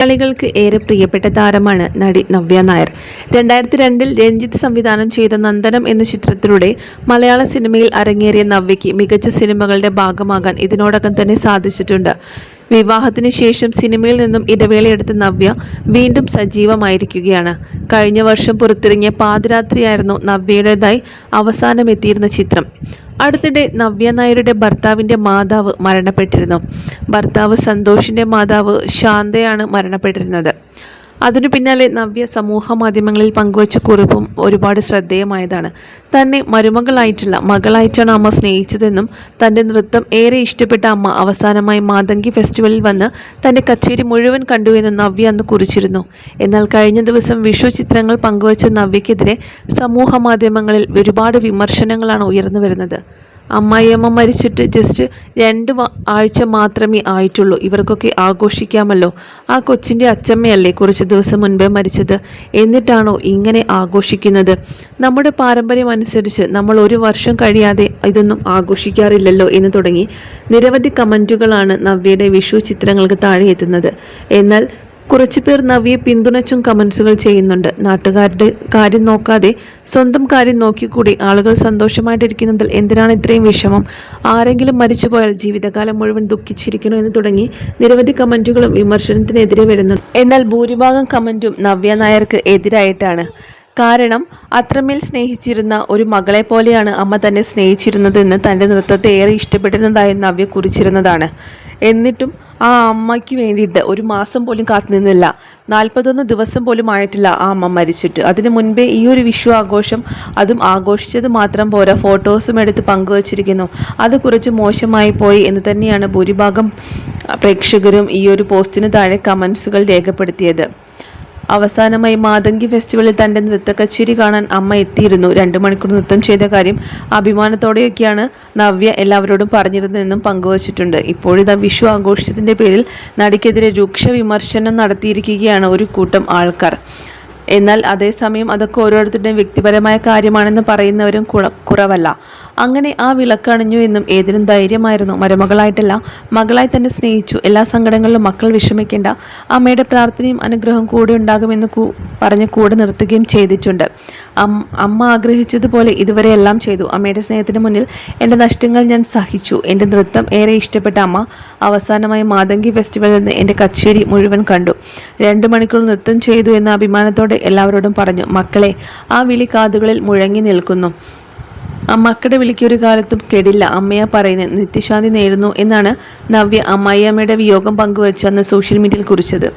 മലയാളികൾക്ക് ഏറെ പ്രിയപ്പെട്ട താരമാണ് നടി നവ്യ നായർ. 2002 രഞ്ജിത്ത് സംവിധാനം ചെയ്ത നന്ദനം എന്ന ചിത്രത്തിലൂടെ മലയാള സിനിമയിൽ അരങ്ങേറിയ നവ്യയ്ക്ക് മികച്ച സിനിമകളുടെ ഭാഗമാകാൻ ഇതിനോടകം തന്നെ സാധിച്ചിട്ടുണ്ട്. വിവാഹത്തിന് ശേഷം സിനിമയിൽ നിന്നും ഇടവേളയെടുത്ത നവ്യ വീണ്ടും സജീവമായിരിക്കുകയാണ്. കഴിഞ്ഞ വർഷം പുറത്തിറങ്ങിയ പാതിരാത്രിയായിരുന്നു നവ്യയുടേതായി അവസാനമെത്തിയിരുന്ന ചിത്രം. അടുത്തിടെ നവ്യ നായരുടെ ഭർത്താവിൻ്റെ മാതാവ് മരണപ്പെട്ടിരുന്നു. ഭർത്താവ് സന്തോഷിൻ്റെ മാതാവ് ശാന്തയാണ് മരണപ്പെട്ടിരുന്നത്. അതിനു പിന്നാലെ നവ്യ സമൂഹ മാധ്യമങ്ങളിൽ പങ്കുവച്ച കുറിപ്പും ഒരുപാട് ശ്രദ്ധേയമായതാണ്. തന്നെ മരുമകളായിട്ടുള്ള മകളായിട്ടാണ് അമ്മ സ്നേഹിച്ചതെന്നും തൻ്റെ നൃത്തം ഏറെ ഇഷ്ടപ്പെട്ട അമ്മ അവസാനമായി മാതങ്കി ഫെസ്റ്റിവലിൽ വന്ന് തൻ്റെ കച്ചേരി മുഴുവൻ കണ്ടുവെന്ന് നവ്യ അന്ന് കുറിച്ചിരുന്നു. എന്നാൽ കഴിഞ്ഞ ദിവസം വിഷു ചിത്രങ്ങൾ പങ്കുവച്ച നവ്യക്കെതിരെ സമൂഹ മാധ്യമങ്ങളിൽ ഒരുപാട് വിമർശനങ്ങളാണ് ഉയർന്നു വരുന്നത്. അമ്മായിയമ്മ മരിച്ചിട്ട് ജസ്റ്റ് 2 ആഴ്ച മാത്രമേ ആയിട്ടുള്ളൂ, ഇവർക്കൊക്കെ ആഘോഷിക്കാമല്ലോ. ആ കൊച്ചിൻ്റെ അച്ചമ്മയല്ലേ കുറച്ച് ദിവസം മുൻപേ മരിച്ചത്, എന്നിട്ടാണോ ഇങ്ങനെ ആഘോഷിക്കുന്നത്? നമ്മുടെ പാരമ്പര്യം അനുസരിച്ച് നമ്മൾ 1 വർഷം കഴിയാതെ ഇതൊന്നും ആഘോഷിക്കാറില്ലല്ലോ എന്ന് തുടങ്ങി നിരവധി കമൻറ്റുകളാണ് നവ്യയുടെ വിഷു ചിത്രങ്ങൾക്ക് താഴെ എത്തുന്നത്. എന്നാൽ കുറച്ചുപേർ നവ്യയെ പിന്തുണച്ചും കമൻസുകൾ ചെയ്യുന്നുണ്ട്. നാട്ടുകാരുടെ കാര്യം നോക്കാതെ സ്വന്തം കാര്യം നോക്കിക്കൂടി ആളുകൾ സന്തോഷമായിട്ടിരിക്കുന്നതിൽ എന്തിനാണ് ഇത്രയും വിഷമം? ആരെങ്കിലും മരിച്ചുപോയാൽ ജീവിതകാലം മുഴുവൻ ദുഃഖിച്ചിരിക്കണോ എന്ന് തുടങ്ങി നിരവധി കമൻറ്റുകളും വിമർശനത്തിനെതിരെ വരുന്നുണ്ട്. എന്നാൽ ഭൂരിഭാഗം കമൻറ്റും നവ്യ നായർക്ക് എതിരായിട്ടാണ്. കാരണം അത്രമേൽ സ്നേഹിച്ചിരുന്ന ഒരു മകളെ പോലെയാണ് അമ്മ തന്നെ സ്നേഹിച്ചിരുന്നതെന്ന് തൻ്റെ നൃത്തത്തെ ഏറെ ഇഷ്ടപ്പെട്ടിരുന്നതായി നവ്യ കുറിച്ചിരുന്നതാണ്. എന്നിട്ടും ആ അമ്മയ്ക്ക് വേണ്ടിയിട്ട് 1 മാസം പോലും കാത്തുനിന്നില്ല. 41 ദിവസം പോലും ആയിട്ടില്ല ആ അമ്മ മരിച്ചിട്ട്. അതിനു മുൻപേ ഈ ഒരു വിഷു ആഘോഷം, അതും ആഘോഷിച്ചത് മാത്രം പോരാ, ഫോട്ടോസും എടുത്ത് പങ്കുവച്ചിരിക്കുന്നു. അത് കുറച്ച് മോശമായി പോയി എന്ന് തന്നെയാണ് ഭൂരിഭാഗം പ്രേക്ഷകരും ഈ ഒരു പോസ്റ്റിന് താഴെ കമൻസുകൾ രേഖപ്പെടുത്തിയത്. അവസാനമായി മാതങ്കി ഫെസ്റ്റിവലിൽ തൻ്റെ നൃത്ത കച്ചേരി കാണാൻ അമ്മ എത്തിയിരുന്നു. 2 മണിക്കൂർ നൃത്തം ചെയ്ത കാര്യം അഭിമാനത്തോടെയൊക്കെയാണ് നവ്യ എല്ലാവരോടും പറഞ്ഞിരുന്നതെന്നും പങ്കുവച്ചിട്ടുണ്ട്. ഇപ്പോഴിതാ വിഷു ആഘോഷത്തിൻ്റെ പേരിൽ നടിക്കെതിരെ രൂക്ഷ വിമർശനം നടത്തിയിരിക്കുകയാണ് ഒരു കൂട്ടം ആൾക്കാർ. എന്നാൽ അതേസമയം അതൊക്കെ ഓരോരുത്തരുടെയും വ്യക്തിപരമായ കാര്യമാണെന്ന് പറയുന്നവരും കുറവല്ല. അങ്ങനെ ആ വിളക്കണിഞ്ഞു എന്നും ഏതിനും ധൈര്യമായിരുന്നു. മരുമകളായിട്ടല്ല, മകളായി തന്നെ സ്നേഹിച്ചു. എല്ലാ സങ്കടങ്ങളിലും മക്കൾ വിഷമിക്കേണ്ട, അമ്മയുടെ പ്രാർത്ഥനയും അനുഗ്രഹവും കൂടെ ഉണ്ടാകുമെന്ന് പറഞ്ഞ് കൂടെ നിർത്തുകയും ചെയ്തിട്ടുണ്ട്. അമ്മ ആഗ്രഹിച്ചതുപോലെ ഇതുവരെ എല്ലാം ചെയ്തു. അമ്മയുടെ സ്നേഹത്തിന് മുന്നിൽ എൻ്റെ നഷ്ടങ്ങൾ ഞാൻ സഹിച്ചു. എൻ്റെ നൃത്തം ഏറെ ഇഷ്ടപ്പെട്ട അമ്മ അവസാനമായി മാതങ്കി ഫെസ്റ്റിവലിൽ നിന്ന് എൻ്റെ കച്ചേരി മുഴുവൻ കണ്ടു. 2 മണിക്കൂർ നൃത്തം ചെയ്തു എന്ന അഭിമാനത്തോടെ എല്ലാവരോടും പറഞ്ഞു. മക്കളെ, ആ വിളി കാതുകളിൽ മുഴങ്ങി നിൽക്കുന്നു. മക്കളുടെ വിളിക്ക് ഒരു കാലത്തും കെടില്ല, അമ്മയെ പറയുന്നത്. നിത്യശാന്തി നേരുന്നു എന്നാണ് നവ്യ അമ്മായിയമ്മയുടെ വിയോഗം പങ്കുവച്ച് അന്ന് സോഷ്യൽ മീഡിയയിൽ കുറിച്ചത്.